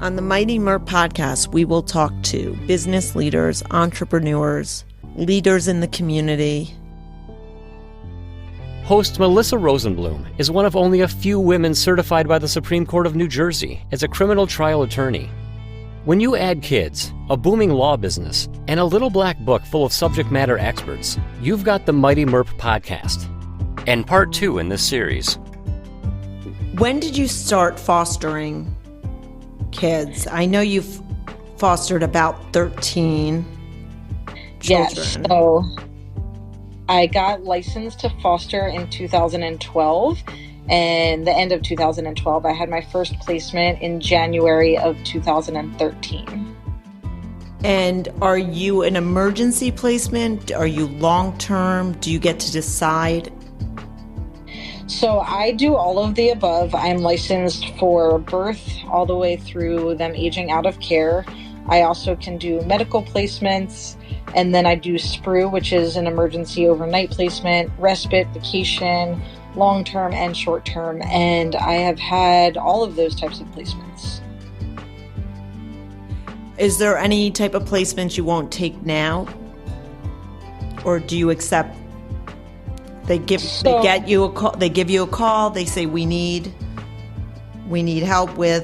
On the Mighty Merp podcast, we will talk to business leaders, entrepreneurs, leaders in the community. Host Melissa Rosenblum is one of only a few women certified by the Supreme Court of New Jersey as a criminal trial attorney. When you add kids, a booming law business, and a little black book full of subject matter experts, you've got the Mighty Merp podcast. And part 2 in this series. When did you start fostering kids? I know you've fostered about 13 children. Yes, so I got licensed to foster in 2012, and the end of 2012. I had my first placement in January of 2013. And are you an emergency placement? Are you long-term? Do you get to decide? So I do all of the above. I'm licensed for birth all the way through them aging out of care. I also can do medical placements, and then I do SPRU, which is an emergency overnight placement, respite, vacation, long-term and short-term, and I have had all of those types of placements. Is there any type of placements you won't take now? Or do you accept? They give you a call, they say we need help with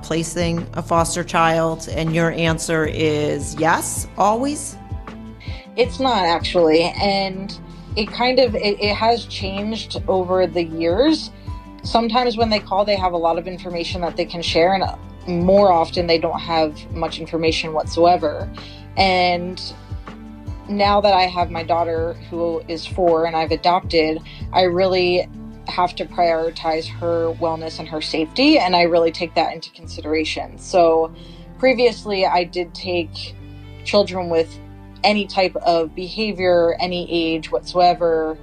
placing a foster child, and your answer is yes, always? It's not actually, and it has changed over the years. Sometimes when they call, they have a lot of information that they can share, and more often they don't have much information whatsoever. And now that I have my daughter who is 4 and I've adopted, I really have to prioritize her wellness and her safety, and I really take that into consideration. So previously I did take children with any type of behavior, any age whatsoever,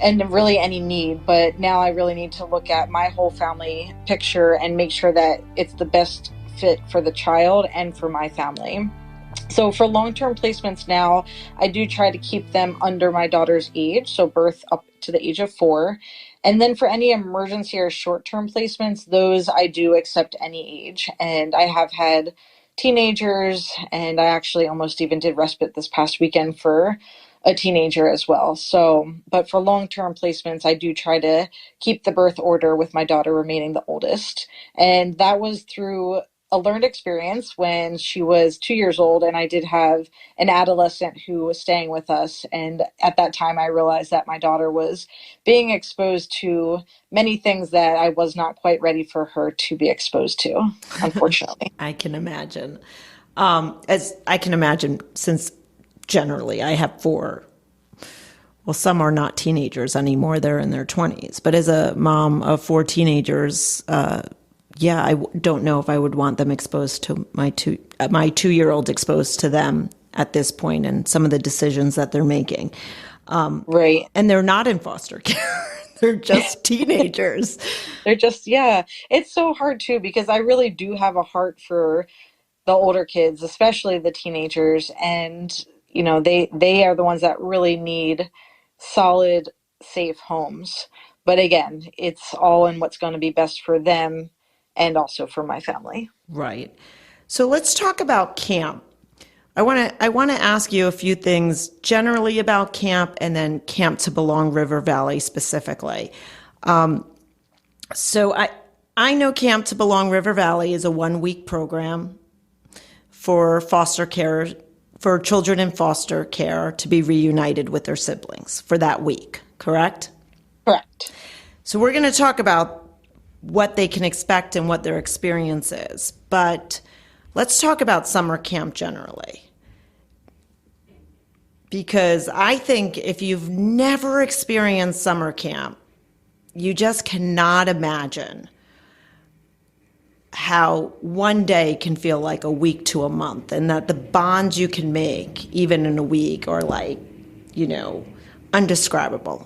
and really any need. But now I really need to look at my whole family picture and make sure that it's the best fit for the child and for my family. So for long-term placements now, I do try to keep them under my daughter's age, so birth up to the age of 4. And then for any emergency or short-term placements, those I do accept any age. And I have had teenagers, and I actually almost even did respite this past weekend for a teenager as well. So, but for long-term placements, I do try to keep the birth order with my daughter remaining the oldest. And that was through a learned experience when she was 2 years old, and I did have an adolescent who was staying with us. And at that time, I realized that my daughter was being exposed to many things that I was not quite ready for her to be exposed to, unfortunately. I can imagine. Since generally I have 4. Well, some are not teenagers anymore. They're in their 20s. But as a mom of 4 teenagers, I don't know if I would want them exposed to my 2-year-old exposed to them at this point and some of the decisions that they're making. Right. And they're not in foster care. They're just teenagers. It's so hard too, because I really do have a heart for the older kids, especially the teenagers. And, they are the ones that really need solid, safe homes. But again, it's all in what's going to be best for them and also for my family. Right. So let's talk about camp. I want to ask you a few things generally about camp, and then Camp to Belong River Valley specifically. So I know Camp to Belong River Valley is a 1-week program for foster care, for children in foster care to be reunited with their siblings for that week, correct? Correct. So we're going to talk about what they can expect and what their experience is. But let's talk about summer camp generally. Because I think if you've never experienced summer camp, you just cannot imagine how one day can feel like a week to a month, and that the bonds you can make even in a week are like, indescribable.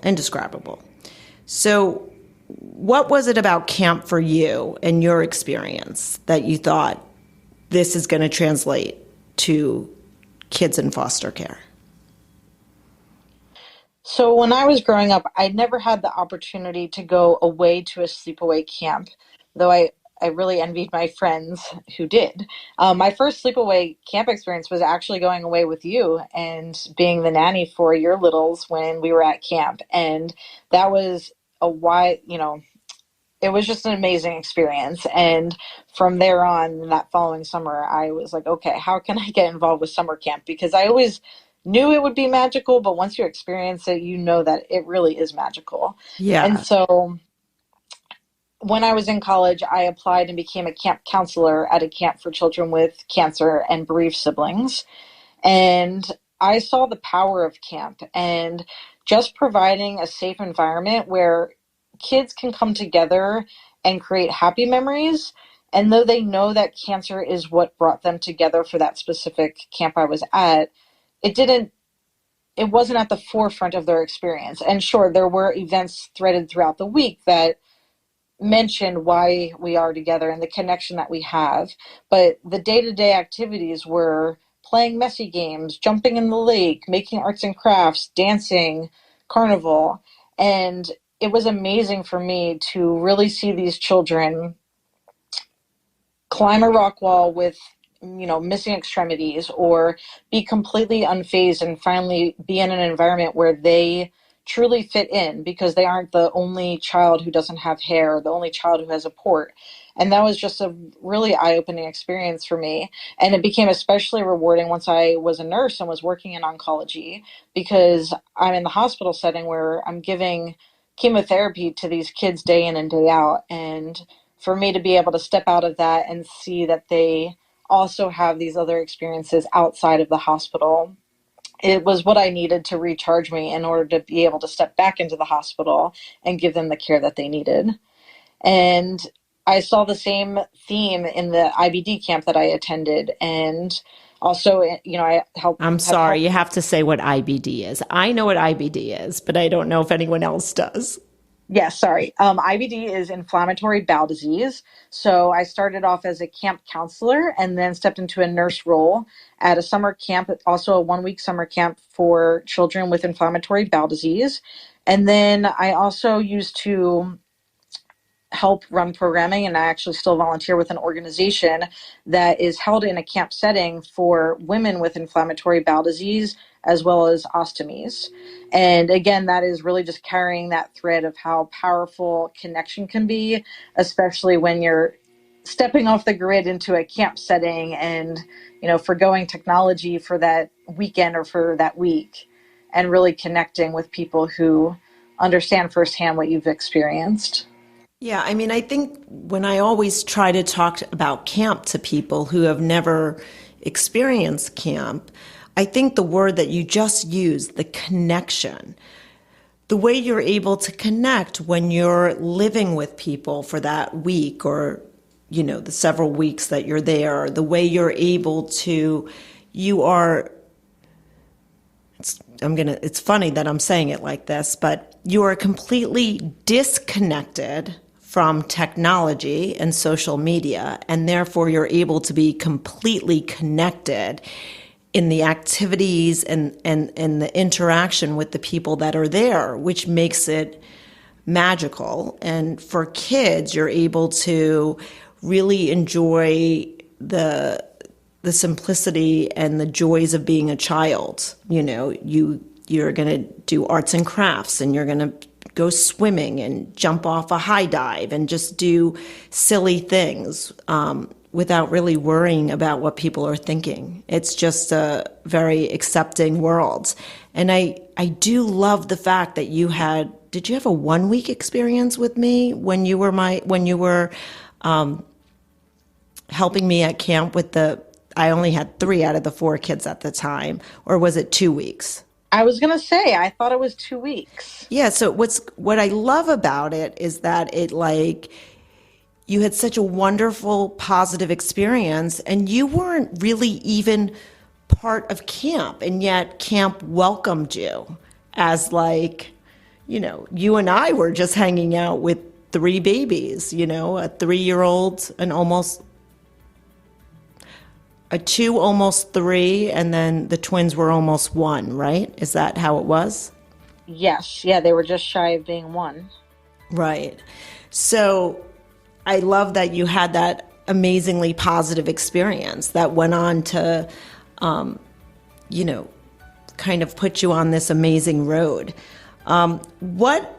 So what was it about camp for you and your experience that you thought this is going to translate to kids in foster care? So when I was growing up, I never had the opportunity to go away to a sleepaway camp, though I I really envied my friends who did. My first sleepaway camp experience was actually going away with you and being the nanny for your littles when we were at camp. And that was it was just an amazing experience. And from there on, that following summer, I was like, okay, how can I get involved with summer camp? Because I always knew it would be magical, but once you experience it, you know that it really is magical. And Yeah. so when I was in college, I applied and became a camp counselor at a camp for children with cancer and bereaved siblings. And I saw the power of camp and just providing a safe environment where kids can come together and create happy memories. And though they know that cancer is what brought them together for that specific camp I was at, it wasn't at the forefront of their experience. And sure, there were events threaded throughout the week that mentioned why we are together and the connection that we have. But the day-to-day activities were playing messy games, jumping in the lake, making arts and crafts, dancing, carnival. And it was amazing for me to really see these children climb a rock wall with missing extremities, or be completely unfazed and finally be in an environment where they truly fit in, because they aren't the only child who doesn't have hair, the only child who has a port. And that was just a really eye-opening experience for me. And it became especially rewarding once I was a nurse and was working in oncology, because I'm in the hospital setting where I'm giving chemotherapy to these kids day in and day out. And for me to be able to step out of that and see that they also have these other experiences outside of the hospital, it was what I needed to recharge me in order to be able to step back into the hospital and give them the care that they needed. And I saw the same theme in the IBD camp that I attended. And also, I helped. I'm sorry, you have to say what IBD is. I know what IBD is, but I don't know if anyone else does. Yes, sorry. IBD is inflammatory bowel disease. So I started off as a camp counselor and then stepped into a nurse role at a summer camp, also a 1-week summer camp for children with inflammatory bowel disease. And then I also used to help run programming, and I actually still volunteer with an organization that is held in a camp setting for women with inflammatory bowel disease as well as ostomies. And again, that is really just carrying that thread of how powerful connection can be, especially when you're stepping off the grid into a camp setting and, forgoing technology for that weekend or for that week, and really connecting with people who understand firsthand what you've experienced. Yeah, I mean, I think when I always try to talk about camp to people who have never experienced camp, I think the word that you just used, the connection, the way you're able to connect when you're living with people for that week, or, the several weeks that you're there, the way you're able to, it's funny that I'm saying it like this, but you are completely disconnected from technology and social media, and therefore you're able to be completely connected in the activities and the interaction with the people that are there, which makes it magical. And for kids, you're able to really enjoy the simplicity and the joys of being a child. You're going to do arts and crafts, and you're going to go swimming and jump off a high dive and just do silly things without really worrying about what people are thinking. It's just a very accepting world. And I do love the fact that did you have a 1-week experience with me when you were helping me at camp I only had 3 out of the 4 kids at the time, or was it 2 weeks? I was going to say, I thought it was 2 weeks. Yeah. So what I love about it is that you had such a wonderful, positive experience, and you weren't really even part of camp, and yet camp welcomed you as you and I were just hanging out with 3 babies, a 3-year-old, and a 2, almost 3, and then the twins were almost 1, right? Is that how it was? Yes. Yeah, they were just shy of being 1. Right. So I love that you had that amazingly positive experience that went on to, kind of put you on this amazing road. What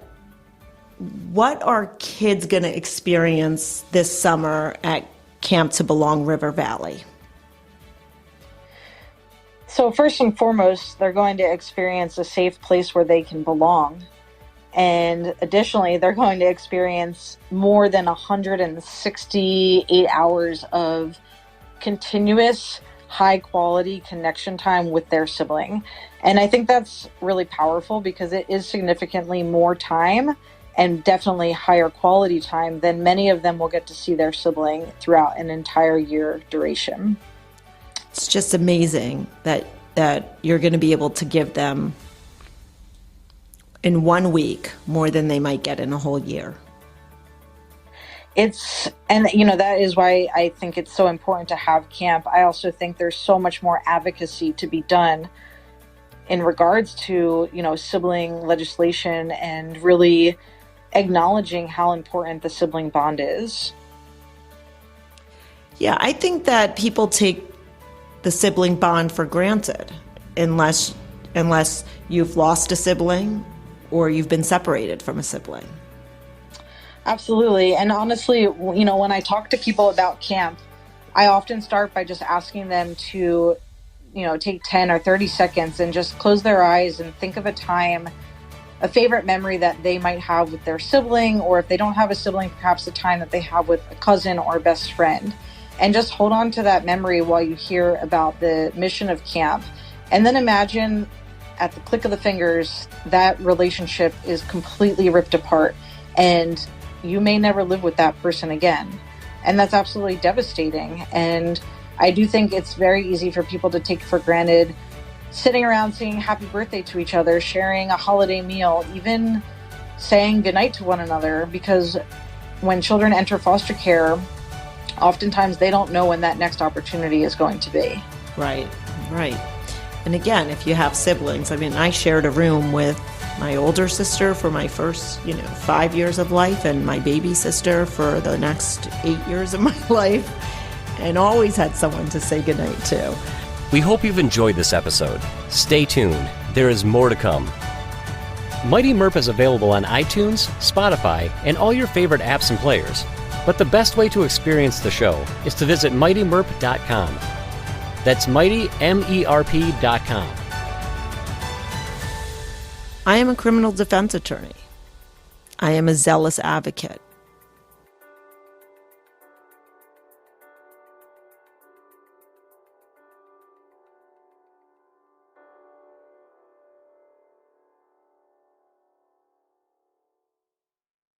are kids going to experience this summer at Camp to Belong River Valley? So first and foremost, they're going to experience a safe place where they can belong. And additionally, they're going to experience more than 168 hours of continuous high quality connection time with their sibling. And I think that's really powerful because it is significantly more time and definitely higher quality time than many of them will get to see their sibling throughout an entire year duration. It's just amazing that you're going to be able to give them in 1 week more than they might get in a whole year. That is why I think it's so important to have camp. I also think there's so much more advocacy to be done in regards to, sibling legislation and really acknowledging how important the sibling bond is. Yeah, I think that people take the sibling bond for granted unless you've lost a sibling or you've been separated from a sibling. Absolutely. And honestly, when I talk to people about camp, I often start by just asking them to, take 10 or 30 seconds and just close their eyes and think of a favorite memory that they might have with their sibling, or if they don't have a sibling, perhaps a time that they have with a cousin or a best friend. And just hold on to that memory while you hear about the mission of camp. And then imagine at the click of the fingers, that relationship is completely ripped apart and you may never live with that person again. And that's absolutely devastating. And I do think it's very easy for people to take for granted sitting around saying happy birthday to each other, sharing a holiday meal, even saying goodnight to one another, because when children enter foster care, oftentimes they don't know when that next opportunity is going to be. Right. And again, if you have siblings, I shared a room with my older sister for my first, 5 years of life, and my baby sister for the next 8 years of my life, and always had someone to say goodnight to. We hope you've enjoyed this episode. Stay tuned. There is more to come. Mighty Merp is available on iTunes, Spotify, and all your favorite apps and players. But the best way to experience the show is to visit mightymerp.com. That's mightymerp.com. I am a criminal defense attorney. I am a zealous advocate.